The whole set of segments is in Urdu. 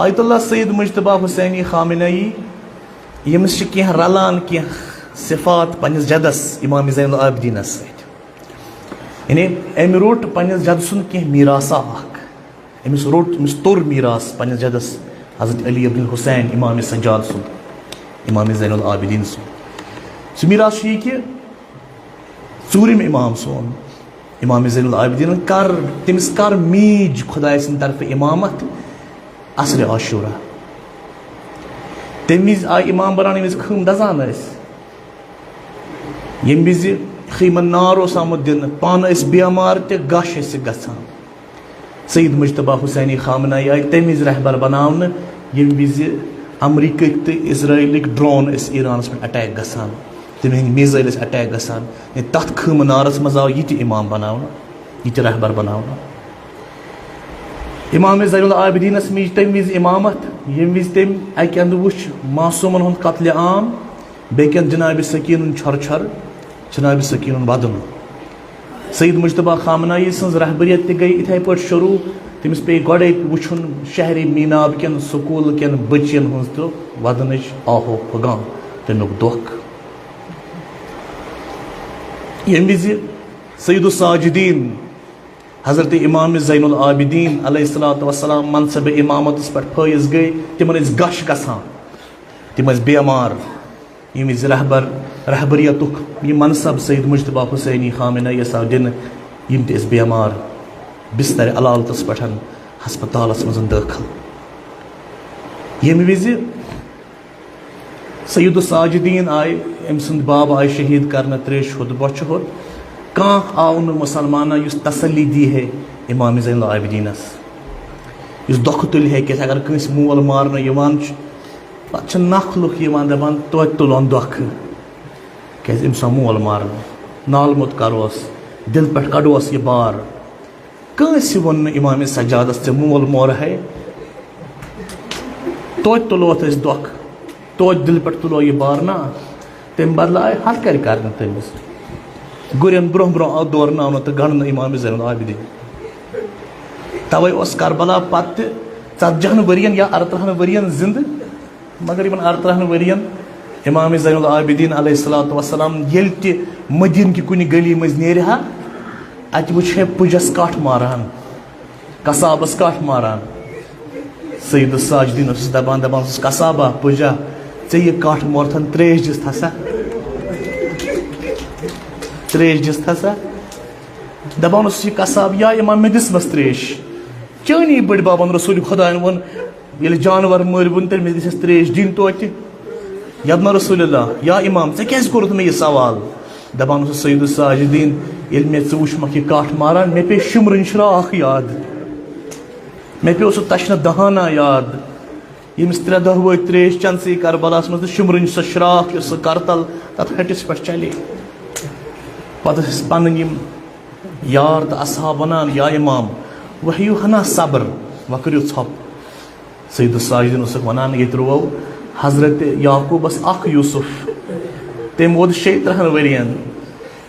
آیت اللہ سید مجتبہ حسینی خامنئی یمس کی رلان کی صفات پنس جدس امام زین العابدینس ست یعنی ام روٹ پنس جد سن کی میراثا امس تور میراث پنس جدس حضرت علی ابن الحسین امام سجاد سن امام زین العابدین سن سہ میراث یہ کہ ژوٗرِم امام سون امام زین العابدین تمس کر میج خدائے سند طرف امامت عصر عاشورہ تم وز آئی امام بنانے وز خم دزان یم وز خیمن نار اس آمت دن پان اس بیمار تے گاش اس گژھان سید مجتبہ حسینی خامنائی آئی تم وز رہبر بناون یم وز امریکہ تو اسرائیلک ڈرون اس ایرانس پہ اٹیک گژھان تم ہند میزائل اس اٹیک گژھان تت خم نارس مز آو یہ امام بناون یہ رہبر بناون امام زین العابدینس میج تم وز امامت یم وز تم اکہ اند وچ معصومن ہند قتل عام بیکن جناب سکین چھر چھر جناب سکین ودن سید مجتبہ خامنائی سن رہبریت تہ گئی اتھے پٲٹھۍ شروع تمس پے گۄڈے وچھن شہری میناب کن سکول کن بچین ہز تو ودنچ آہو پھگان تمیک دکھ یم وز سید الساجدین حضرت امام زین العابدین علیہ الصلوۃ والسلام منصب امامتس پہ فائز گئی تمن گش گژھان تم بیمار یم وز رہبریت یہ منصب سید مجتبہ حسینی خامنئی آو دن یم تہ بیمار بستر علالتس پہ ہسپتالس مز داخل یم وز سید الساجدین آئی ام سند باب آئی شہید کرنے تریش ہود بچہ ہود کان آو مسلمانہ اس تسلی دی ہے امام زین العابدینس اس دکھ تل ہے کہ اگر کنس مول مارن یوان پتہ نکھ لُکھ یوان دپان توتہِ تُلون دکھ کیازِ أمِس آو مول مارن نالمُت کروس دل پٮ۪ٹھ کڑوس یہ بار کٲنٛسہِ ووٚن نہٕ امام سجادس ژےٚ مول مور ہے توتہِ تُلوتھ أسۍ دکھ توتہِ دل پٮ۪ٹھ تُلو یہ بار نا تمہِ بدلہٕ آیہِ ہتھ کرِ کرنہٕ تٔمِس گُرٮ۪ن برونٛہہ برونٛہہ آو دورناونہٕ تہٕ گنٛڈنہٕ امام زین العابدین توے اوس کربلا پتہٕ تہِ 40 ؤرین یا 38 ؤرین زندٕ مگر یمن 38 ؤرین امام زین العابدین علیہ الصلوۃ والسلام ییٚلہِ تہِ مدیٖنہ کہِ کُنہِ گلی منٛز نیرِ ہا اتہِ وٕچھ ہے پُجس کٹھ ماران قصابس کٹھ ماران سید الساجدین اوسُس دپان اوسُس قصابا پُجا ژےٚ یہِ کٹھ مورتھن تریش دِس تھسا تریش دِس تھسا دپان اوسُس یہِ قصاب یا امام مےٚ دِژمَس تریش چٲنی بٔڑۍ بابن رسول خۄدایَن ووٚن ییٚلہِ جانور مٲرۍوُن تیٚلہِ مےٚ گژھٮ۪س تریش دِنۍ توتہِ یدنا رسول اللہ یا امام ژےٚ کیازِ کوٚرُتھ مےٚ یہِ سوال دپان اوسُس سید الساجدین ییٚلہِ مےٚ ژٕ وٕچھمکھ یہِ کٹھ ماران مےٚ پیٚیہِ شُمرٕنۍ شراکھ یاد مےٚ پیٚو سُہ تشنہٕ دہانا یاد ییٚمِس 3 دۄہ وٲتۍ تریش چنسٕے کربلاہس منٛز تہٕ شُمرٕنۍ سۄ شراکھ یۄس سۄ کرتل تتھ ہٹِس پٮ۪ٹھ چلے پتہٕ ٲسۍ پنٕنۍ یِم یار تہٕ اصحاب ونان یا امام وۄنۍ ہیٚیِو ہنا صبر وۄنۍ کٔرِو ژھۄپہٕ سید الساجدین اوسُکھ ونان ییٚتہِ روو حضرت یعقوبس اکھ یوٗسف تٔمۍ ووت 36 ؤرین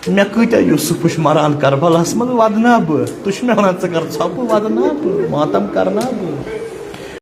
مےٚ کۭتیاہ یوٗسف وٕچھ مران کربلاہس منٛز ودنا بہٕ تُہۍ چھِو مےٚ ونان ژٕ کر ژھۄپہٕ ودنا بہٕ ماتم کرنا بہٕ